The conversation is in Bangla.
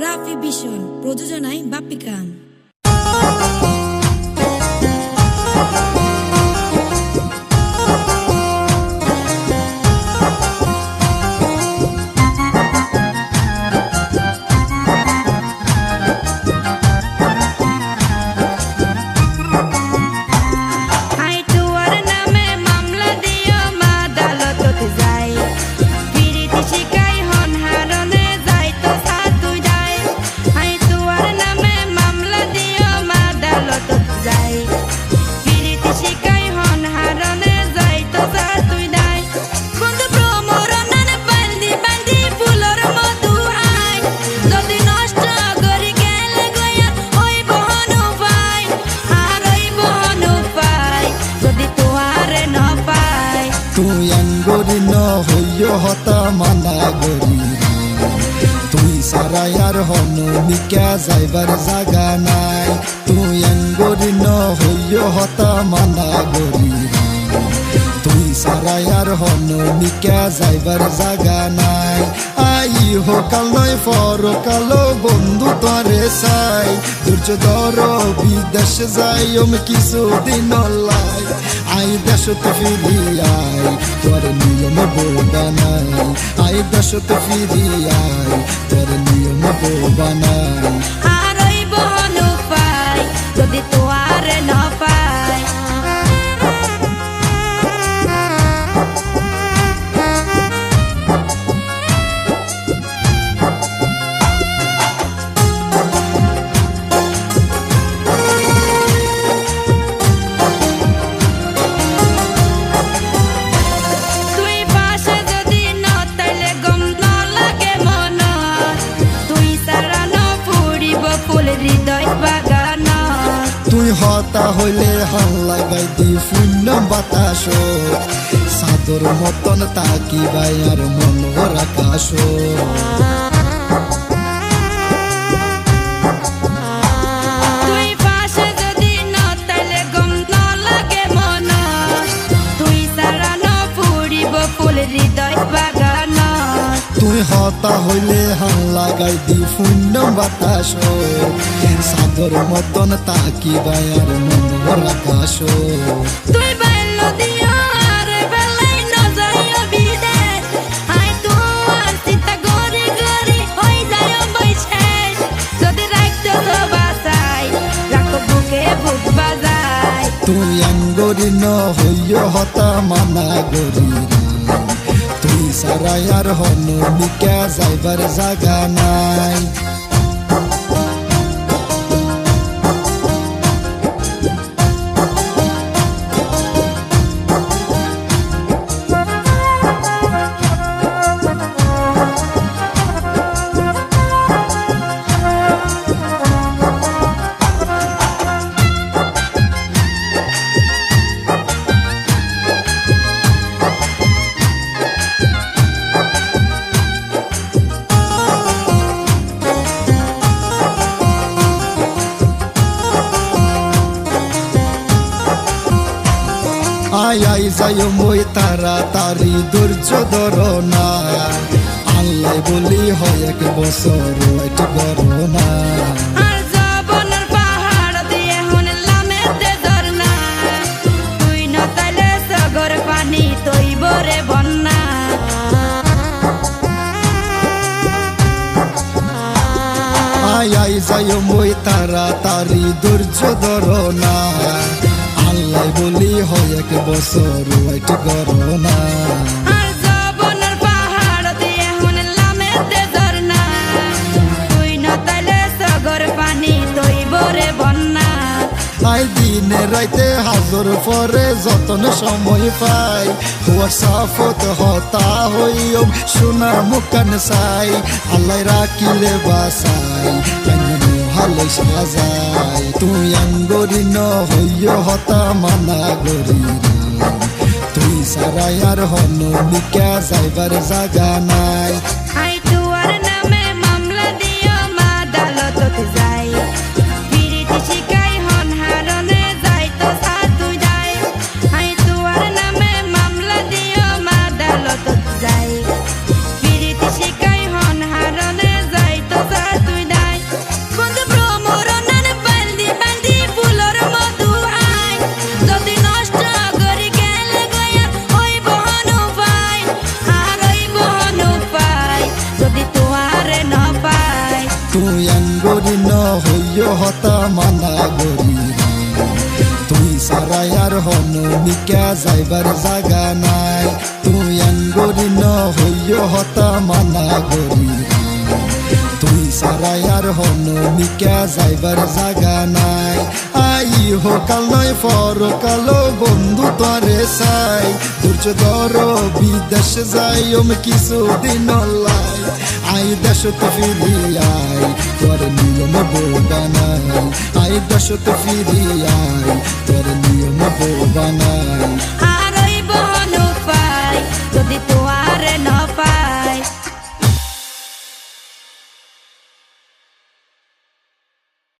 রাফি ভীষণ প্রযোজনায় বাপ্পিকা। তুই আঙ্গুরি ন হইয় হতা মানা গরি তুই সারাই আর হনু মিকা যাইবার জাগা নাই। তুই আঙ্গুরি ন হইয় হতা মানা গরি তুই সারাই আর হনু মিকা যাইবার জাগা নাই। আই হোকাল নয় পরকালো বন্ধু তরে চাই ধৈর্য ধর বিদেশ যাই কিছুদিন লাই। আই দেশতে ফিরি আই তোর নিয়ম বোবা নাই। আই দেশতে ফিরি আই তোর নিয়ম বোবা নাই। আর ওই বহন পাই যদি তোয়ার না পাই। তুই হতা হইলে হাল লাগাই দি শূন্য বাতাস সাদর মতন তাকি বাই আর মনোর আকাশ। তুই পাশে যদি না তাইলে গম না লাগে মন তুই সারা না ফুড়িব ফুল হৃদয় বাগান। তুই হতা হইলে হাল লাগাই দি শূন্য বাতাস সাদর মতন তাকি বাই আর মনোর আকাশ। তুই বাইল দিও আর বেলাই ন যাইও বিদেশ আই তোমার চিন্তা গরি গরি হই যাইও বৈশেষ। যদি রাখতে তো বাসাই রাখো বুকে বুক বাজাই। তুই আঙ্গুরি ন হইয় হতা মানা গরি তুই সারাই আর হনু মিকা যাইবার জাগা নাই। আই আই যাই মই তাড়াতাড়ি ধৈর্য ধর না। আল্লাহ বলি হয় এক বছর ওয়েট করো না। আর জীবনের পাহাড় দিয়ে শুনলামে ঝরনা তুই না তাইলে সাগর পানি তৈব রে বন্যা। আই আই যাই মই তাড়াতাড়ি ধৈর্য ধর না। আল্লাহ বলি হয় এক বছর ওয়েট করো না। আর জীবনের পাহাড় দিয়ে শুনলামে ঝরনা তুই না তাইলে সাগর পানি তৈব রে বন্যা। আই দিনে রাইতে হাজর পরে যতন সময় পাই হোয়াটসঅ্যাপত হতা হইও শোনা মুখান চাই। আল্লাহ রাখিলে বাসাই ভালো সাজাই। তুই আঙ্গুরি ন হইয় হতা মানা গরি তুই সারাই আর হনু মিকা যাইবার জাগা নাই। আই তোয়ার নামে মামলা দিও মা আদালত যাই পিরিতি শিকাই হন হারনে যাই তো সাথুই যাই। আই তোয়ার নামে মামলা দিও মা আদালত যাই পিরিতি শিকাই হন হারনে যাই তো সাথুই তুই আঙ্গুরি ন হইয় হতা মানা গরি তুই সারাই আর হনু মিকা যাইবার জাগা নাই তুই আঙ্গুরি ন হইয় হতা মানা গরি তুই সারাই আর হনু মিকা যাইবার জাগা নাই আই হোকাল নয় পরকালো বন্ধু তরে চাই ধৈর্য ধর বিদেশ যাই কিছুদিন লাই আই দেশ তো ফিরি আই তোর নিয়ম বানাই আই দেশ তো ফিরি আই